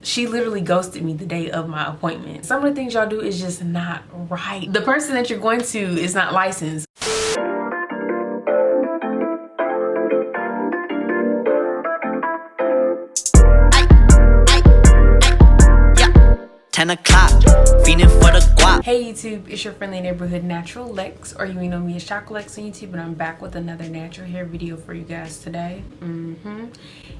She literally ghosted me the day of my appointment. Some of the things y'all do is just not right. The person that you're going to is not licensed. Yeah. 10 o'clock, feeding for the guap. Hey YouTube, it's your friendly neighborhood natural Lex, or you may know me as Chocolex on YouTube, and I'm back with another natural hair video for you guys today.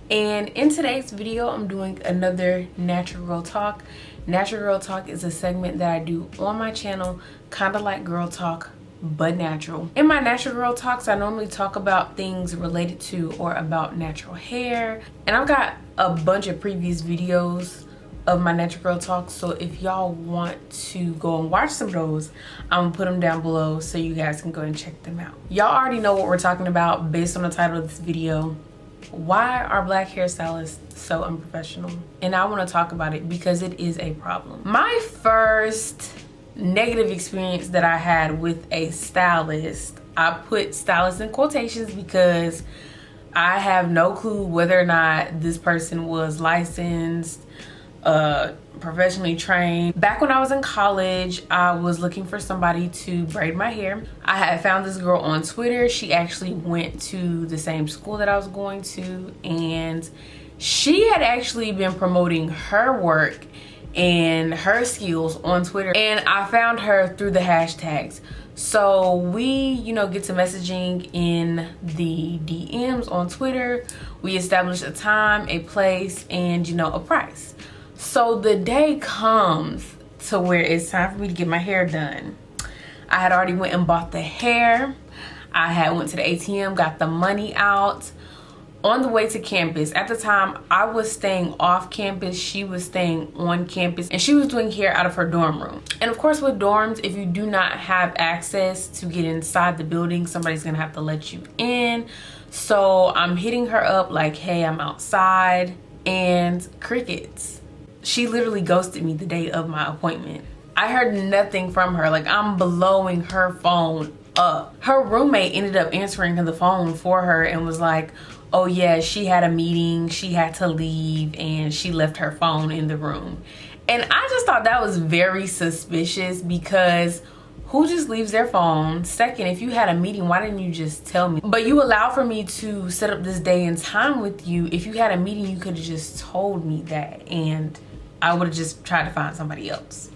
And in today's video, I'm doing another natural girl talk. Natural girl talk is a segment that I do on my channel, kind of like girl talk, but natural. In my natural girl talks, I normally talk about things related to or about natural hair, and I've got a bunch of previous videos of my natural girl talks, so if y'all want to go and watch some of those, I'm gonna put them down below so you guys can go and check them out. Y'all already know what we're talking about based on the title of this video. Why are black hairstylists so unprofessional? And I want to talk about it because it is a problem. My first negative experience that I had with a stylist, I put stylist in quotations because I have no clue whether or not this person was licensed, professionally trained. Back when I was in college, I was looking for somebody to braid my hair. I had found this girl on Twitter. She actually went to the same school that I was going to, and she had actually been promoting her work and her skills on Twitter, and I found her through the hashtags. So we, get to messaging in the DMs on Twitter. We established a time, a place, and a price. So the day comes to where it's time for me to get my hair done. I had already went and bought the hair. I had went to the ATM, got the money out. On the way to campus, at the time I was staying off campus, she was staying on campus, and she was doing hair out of her dorm room. And of course with dorms, if you do not have access to get inside the building, somebody's gonna have to let you in. So I'm hitting her up like, hey, I'm outside, and crickets. She literally ghosted me the day of my appointment. I heard nothing from her. Like, I'm blowing her phone up. Her roommate ended up answering the phone for her and was like, oh yeah, she had a meeting, she had to leave, and she left her phone in the room. And I just thought that was very suspicious, because who just leaves their phone? Second, if you had a meeting, why didn't you just tell me? But you allowed for me to set up this day and time with you. If you had a meeting, you could have just told me that, and I would have just tried to find somebody else.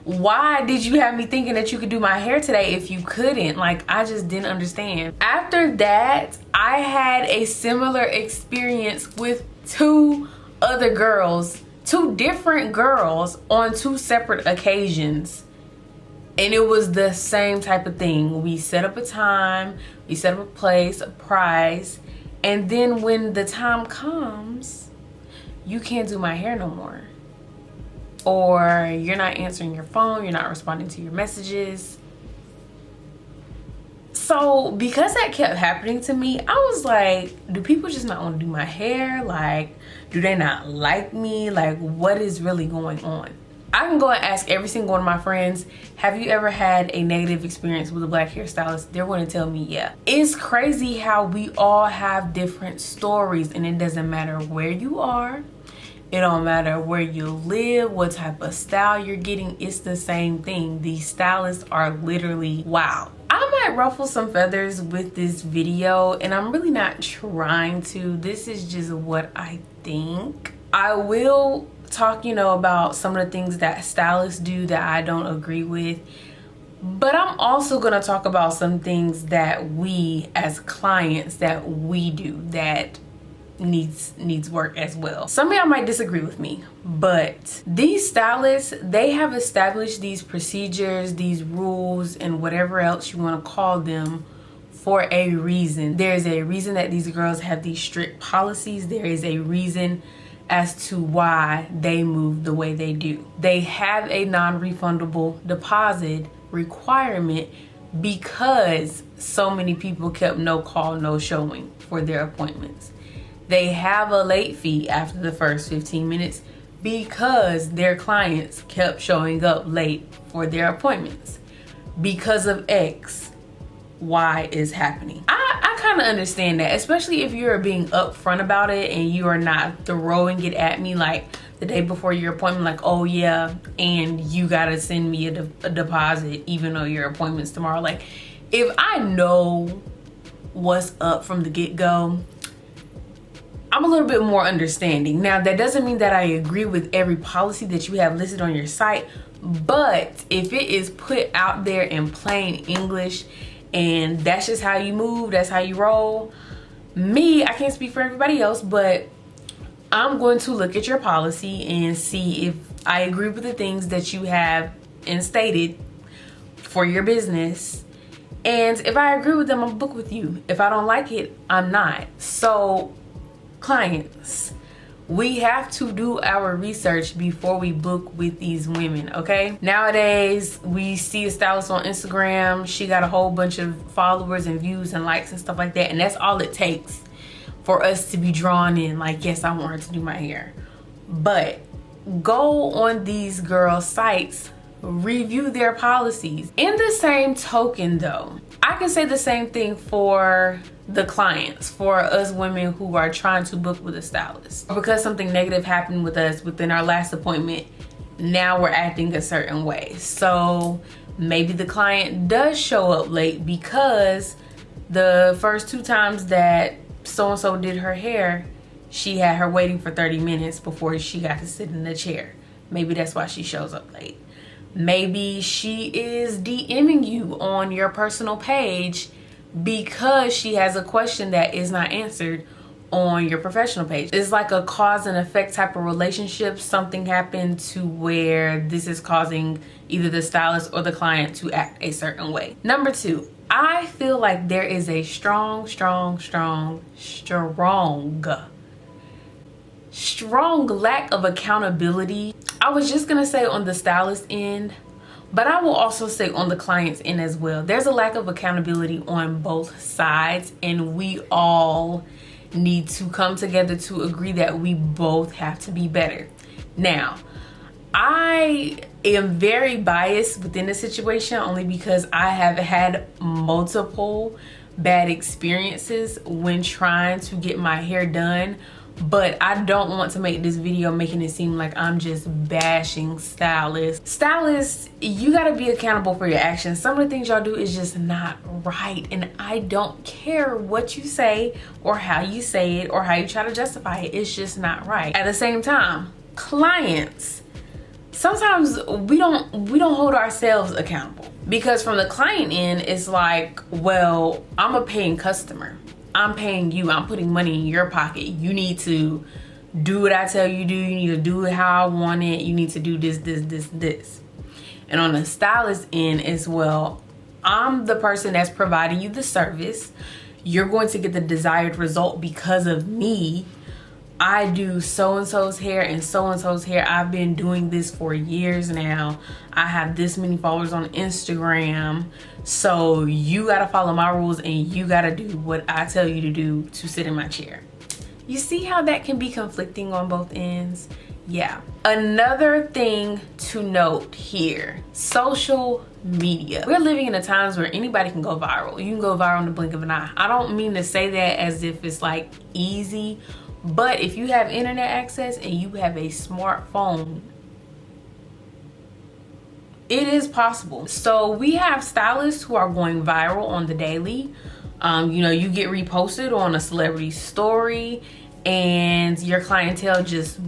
Why did you have me thinking that you could do my hair today if you couldn't? Like, I just didn't understand. After that, I had a similar experience with two other girls, two different girls on two separate occasions. And it was the same type of thing. We set up a time, we set up a place, a price, and then when the time comes, you can't do my hair no more. Or you're not answering your phone, you're not responding to your messages. So because that kept happening to me, I was like, do people just not want to do my hair? Like, do they not like me? Like, what is really going on? I can go and ask every single one of my friends, have you ever had a negative experience with a black hairstylist? They're going to tell me yeah. It's crazy how we all have different stories, and it doesn't matter where you are. It don't matter where you live, what type of style you're getting, it's the same thing. These stylists are literally wow. I might ruffle some feathers with this video, and I'm really not trying to. This is just what I think. I will talk, about some of the things that stylists do that I don't agree with. But I'm also gonna talk about some things that we as clients that we do that needs work as well. Some of y'all might disagree with me, but these stylists, they have established these procedures, these rules, and whatever else you want to call them for a reason. There's a reason that these girls have these strict policies. There is a reason as to why they move the way they do. They have a non-refundable deposit requirement because so many people kept no call, no showing for their appointments. They have a late fee after the first 15 minutes because their clients kept showing up late for their appointments. Because of X, Y is happening. I kind of understand that, especially if you're being upfront about it and you are not throwing it at me like the day before your appointment, like, oh yeah, and you gotta send me a deposit even though your appointment's tomorrow. Like, if I know what's up from the get-go, I'm a little bit more understanding. Now, that doesn't mean that I agree with every policy that you have listed on your site, but if it is put out there in plain English and that's just how you move, that's how you roll, I can't speak for everybody else, but I'm going to look at your policy and see if I agree with the things that you have instated for your business. And if I agree with them, I'll book with you. If I don't like it, I'm not. So, clients, we have to do our research before we book with these women, okay? Nowadays, we see a stylist on Instagram. She got a whole bunch of followers and views and likes and stuff like that. And that's all it takes for us to be drawn in. Like, yes, I want her to do my hair. But go on these girls' sites, review their policies. In the same token though, I can say the same thing for the clients, for us women who are trying to book with a stylist. Because something negative happened with us within our last appointment, now we're acting a certain way. So maybe the client does show up late because the first 2 times that so-and-so did her hair, she had her waiting for 30 minutes before she got to sit in the chair. Maybe that's why she shows up late. Maybe she is DMing you on your personal page because she has a question that is not answered on your professional page. It's like a cause and effect type of relationship. Something happened to where this is causing either the stylist or the client to act a certain way. Number 2, I feel like there is a strong lack of accountability. I was just gonna say on the stylist end, but I will also say on the client's end as well. There's a lack of accountability on both sides, and we all need to come together to agree that we both have to be better. Now, I am very biased within the situation only because I have had multiple bad experiences when trying to get my hair done. But I don't want to make this video making it seem like I'm just bashing stylists. Stylists, you gotta be accountable for your actions. Some of the things y'all do is just not right. And I don't care what you say or how you say it or how you try to justify it. It's just not right. At the same time, clients, sometimes we don't hold ourselves accountable. Because from the client end, it's like, well, I'm a paying customer. I'm paying you. I'm putting money in your pocket. You need to do what I tell you to do. You need to do it how I want it. You need to do this. And on the stylist end as well, I'm the person that's providing you the service. You're going to get the desired result because of me. I do so-and-so's hair and so-and-so's hair. I've been doing this for years now. I have this many followers on Instagram. So you gotta follow my rules and you gotta do what I tell you to do to sit in my chair. You see how that can be conflicting on both ends? Yeah. Another thing to note here, social media. We're living in the times where anybody can go viral. You can go viral in the blink of an eye. I don't mean to say that as if it's like easy, but if you have internet access and you have a smartphone, it is possible. So we have stylists who are going viral on the daily. You know, you get reposted on a celebrity story and your clientele just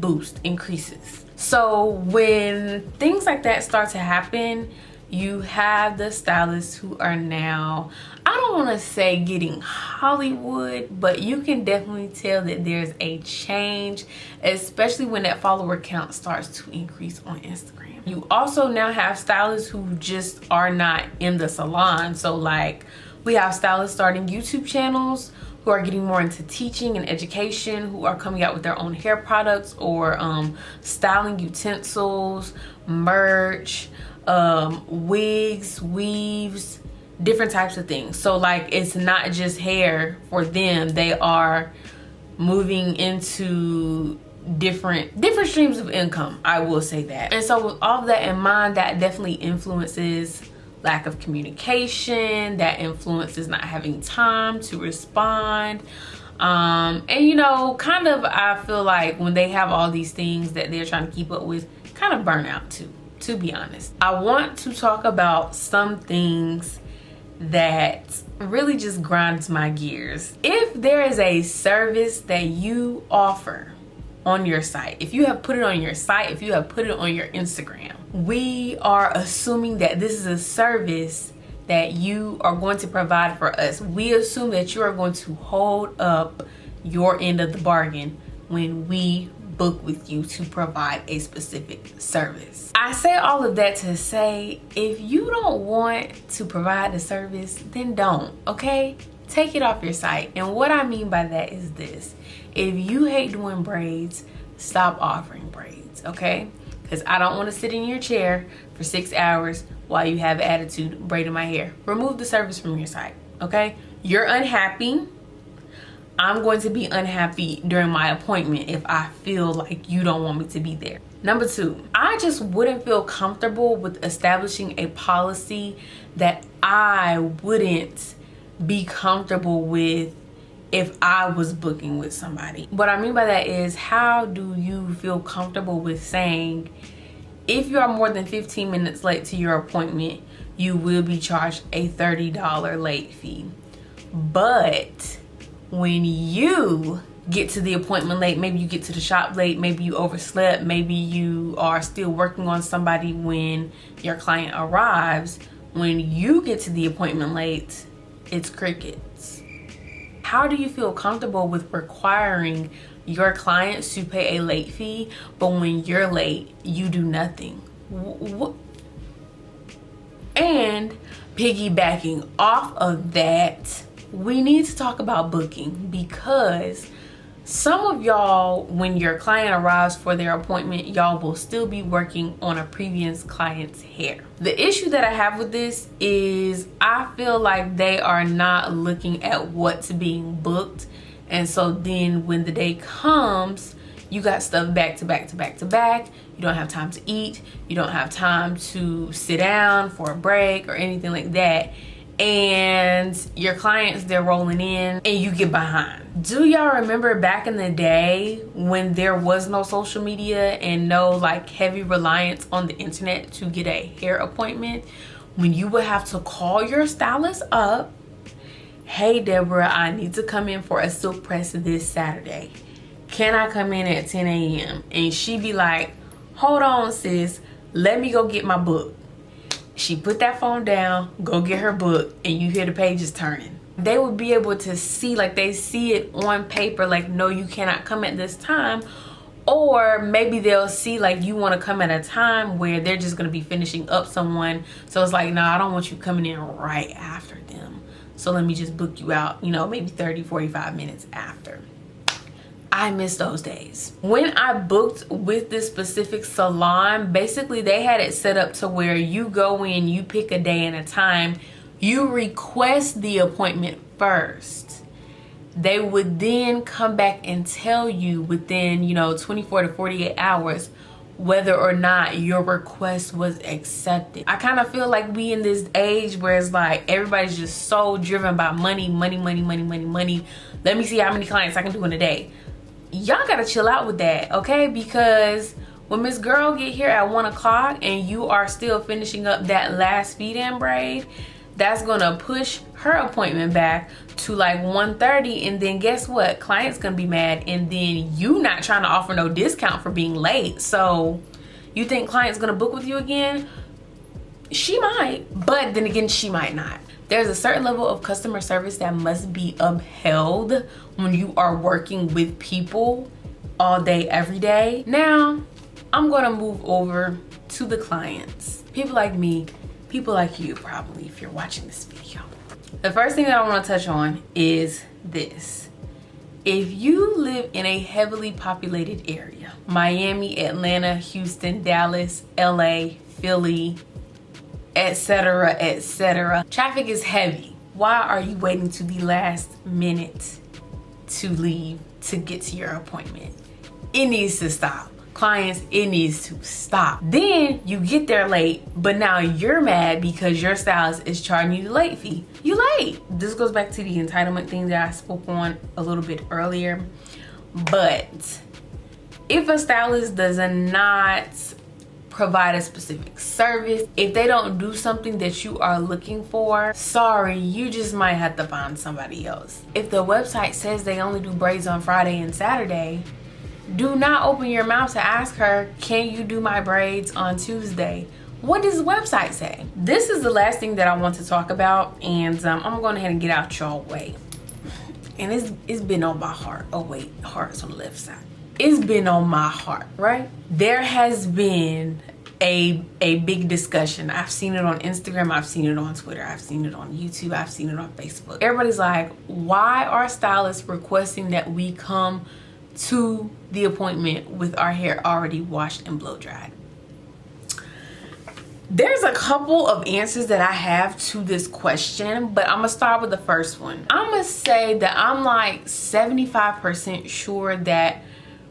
increases. So when things like that start to happen, you have the stylists who are now, I don't want to say getting Hollywood, but you can definitely tell that there's a change, especially when that follower count starts to increase on Instagram. You also now have stylists who just are not in the salon. So like we have stylists starting YouTube channels who are getting more into teaching and education, who are coming out with their own hair products or styling utensils, merch, wigs, weaves, different types of things. So like it's not just hair for them. They are moving into different streams of income, I will say that. And so with all of that in mind, that definitely influences lack of communication, that influences not having time to respond. And you know, kind of, I feel like when they have all these things that they're trying to keep up with, kind of burnout too, to be honest. I want to talk about some things that really just grinds my gears. If there is a service that you offer on your site, if you have put it on your site, if you have put it on your Instagram, we are assuming that this is a service that you are going to provide for us. We assume that you are going to hold up your end of the bargain when we book with you to provide a specific service. I say all of that to say, if you don't want to provide the service, then don't, okay? Take it off your site. And what I mean by that is this: if you hate doing braids, stop offering braids, okay? Because I don't want to sit in your chair for 6 hours while you have attitude braiding my hair. Remove the service from your site, okay? You're unhappy. I'm going to be unhappy during my appointment if I feel like you don't want me to be there. Number 2, I just wouldn't feel comfortable with establishing a policy that I wouldn't be comfortable with if I was booking with somebody. What I mean by that is, how do you feel comfortable with saying, if you are more than 15 minutes late to your appointment, you will be charged a $30 late fee. But when you get to the appointment late, maybe you get to the shop late, maybe you overslept, maybe you are still working on somebody when your client arrives, when you get to the appointment late, it's crickets. How do you feel comfortable with requiring your clients to pay a late fee, but when you're late, you do nothing? And piggybacking off of that, we need to talk about booking, because some of y'all, when your client arrives for their appointment, y'all will still be working on a previous client's hair. The issue that I have with this is I feel like they are not looking at what's being booked. And so then when the day comes, you got stuff back to back to back to back. You don't have time to eat. You don't have time to sit down for a break or anything like that. And your clients, they're rolling in and you get behind. Do y'all remember back in the day when there was no social media and no like heavy reliance on the internet to get a hair appointment, when you would have to call your stylist up? Hey Deborah, I need to come in for a silk press this Saturday. Can I come in at 10 a.m.? And she'd be like, hold on sis, let me go get my book. She put that phone down, go get her book, and you hear the pages turning. They would be able to see, like they see it on paper, like, no, you cannot come at this time. Or maybe they'll see like you want to come at a time where they're just going to be finishing up someone. So it's like, no, I don't want you coming in right after them. So let me just book you out, you know, maybe 30, 45 minutes after. I miss those days. When I booked with this specific salon, basically they had it set up to where you go in, you pick a day and a time, you request the appointment first. They would then come back and tell you within, you know, 24 to 48 hours whether or not your request was accepted. I kind of feel like we in this age where it's like everybody's just so driven by money, money, money, money, money, money. Let me see how many clients I can do in a day. Y'all gotta chill out with that, okay? Because when Miss Girl get here at 1 o'clock and you are still finishing up that last feed-in braid, that's gonna push her appointment back to like 1:30, and then guess what? Client's gonna be mad, and then you not trying to offer no discount for being late. So you think client's gonna book with you again? She might, but then again, she might not. There's a certain level of customer service that must be upheld when you are working with people all day, every day. Now, I'm gonna move over to the clients. People like me, people like you probably, if you're watching this video. The first thing that I wanna touch on is this. If you live in a heavily populated area, Miami, Atlanta, Houston, Dallas, LA, Philly, etc., etc., traffic is heavy. Why are you waiting to the last minute to leave to get to your appointment? It needs to stop. clients, it needs to stop. Then you get there late, but now you're mad because your stylist is charging you the late fee. You late. This goes back to the entitlement thing that I spoke on a little bit earlier. But if a stylist does not provide a specific service, if they don't do something that you are looking for, sorry, you just might have to find somebody else. If the website says they only do braids on Friday and Saturday, do not open your mouth to ask her, can you do my braids on Tuesday? What does the website say? This is the last thing that I want to talk about, and I'm going ahead and get out y'all way. And it's been on my heart. Oh wait, heart's on the left side. It's been on my heart, right? There has been a big discussion. I've seen it on Instagram, I've seen it on Twitter, I've seen it on YouTube, I've seen it on Facebook. Everybody's like, why are stylists requesting that we come to the appointment with our hair already washed and blow dried? There's a couple of answers that I have to this question, but I'm gonna start with the first one. I'm gonna say that I'm like 75% sure that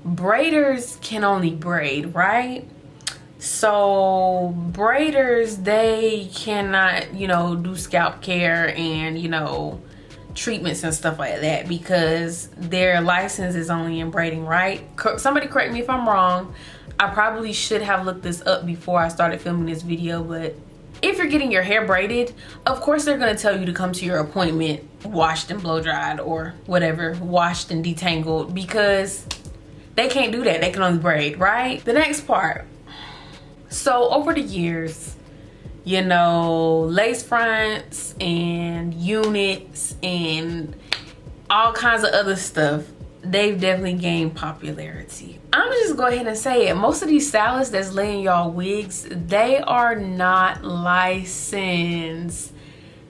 braiders can only braid, right? So braiders, they cannot, do scalp care and, treatments and stuff like that because their license is only in braiding, right? Somebody correct me if I'm wrong. I probably should have looked this up before I started filming this video, but if you're getting your hair braided, of course they're gonna tell you to come to your appointment washed and blow dried or whatever, washed and detangled, because they can't do that. They can only braid, right? The next part. So over the years, lace fronts and units and all kinds of other stuff, they've definitely gained popularity. I'm just go ahead and say it. Most of these stylists that's laying y'all wigs, they are not licensed.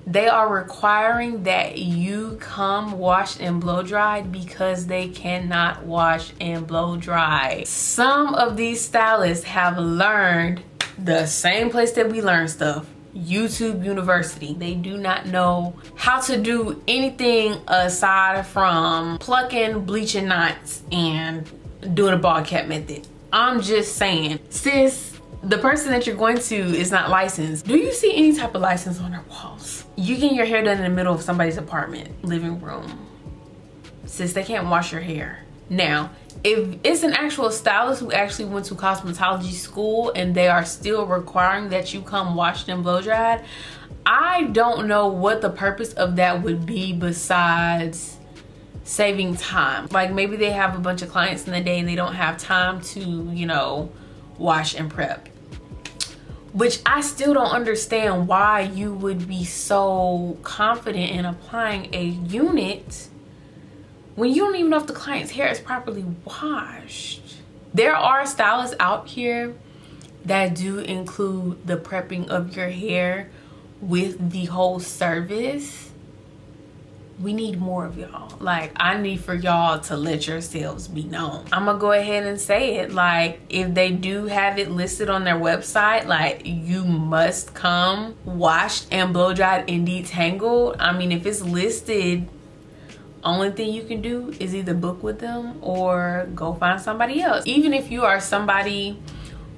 They are requiring that you come wash and blow dried because they cannot wash and blow dry. Some of these stylists have learned the same place that we learn stuff, YouTube University. They do not know how to do anything aside from plucking, bleaching knots, and doing a ball cap method. I'm just saying, sis, the person that you're going to is not licensed. Do you see any type of license on their walls? You getting your hair done in the middle of somebody's apartment, living room. Sis, they can't wash your hair. Now, if it's an actual stylist who actually went to cosmetology school and they are still requiring that you come washed and blow dried, I don't know what the purpose of that would be besides saving time. Like maybe they have a bunch of clients in the day and they don't have time to, wash and prep. Which I still don't understand why you would be so confident in applying a unit when you don't even know if the client's hair is properly washed. There are stylists out here that do include the prepping of your hair with the whole service. We need more of y'all. Like, I need for y'all to let yourselves be known. I'm gonna go ahead and say it. Like, if they do have it listed on their website, like, you must come washed and blow dried and detangled. I mean, if it's listed, only thing you can do is either book with them or go find somebody else. Even if you are somebody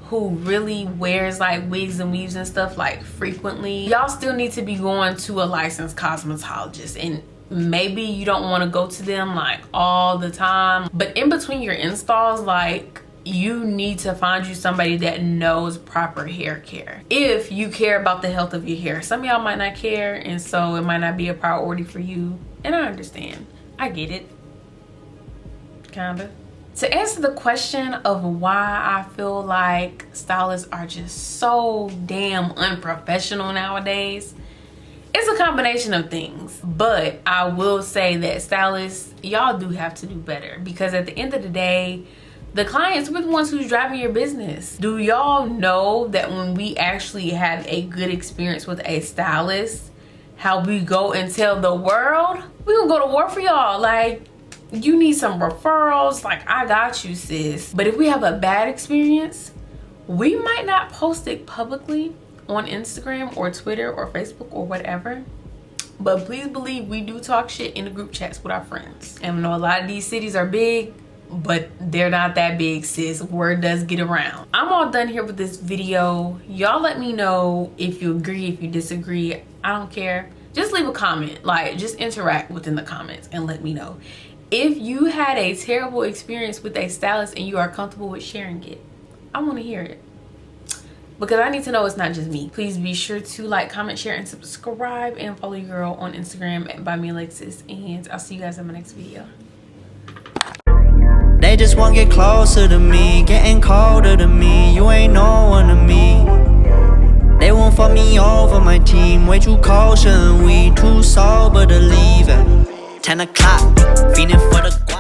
who really wears like wigs and weaves and stuff like frequently, y'all still need to be going to a licensed cosmetologist. And maybe you don't want to go to them like all the time, but in between your installs, like, you need to find you somebody that knows proper hair care. If you care about the health of your hair. Some of y'all might not care, and so it might not be a priority for you. And I understand. I get it. Kinda. To answer the question of why I feel like stylists are just so damn unprofessional nowadays, it's a combination of things. But I will say that stylists, y'all do have to do better, because at the end of the day, the clients, we're the ones who's driving your business. Do y'all know that when we actually have a good experience with a stylist, how we go and tell the world, we gonna go to war for y'all. Like, you need some referrals, like, I got you, sis. But if we have a bad experience, we might not post it publicly on Instagram or Twitter or Facebook or whatever, but please believe we do talk shit in the group chats with our friends. And I know a lot of these cities are big, but they're not that big, sis. Word does get around. I'm all done here with this video. Y'all let me know if you agree, if you disagree. I don't care. Just leave a comment. Like, just interact within the comments and let me know. If you had a terrible experience with a stylist and you are comfortable with sharing it, I want to hear it, because I need to know it's not just me. Please be sure to like, comment, share, and subscribe, and follow your girl on Instagram at BuyMeAlexis, and I'll see you guys in my next video. They just want to get closer to me, getting colder to me. You ain't no one to me. They won't fuck me over, my team way too cautious. We too sober to leave at 10 o'clock, feeling for the guap.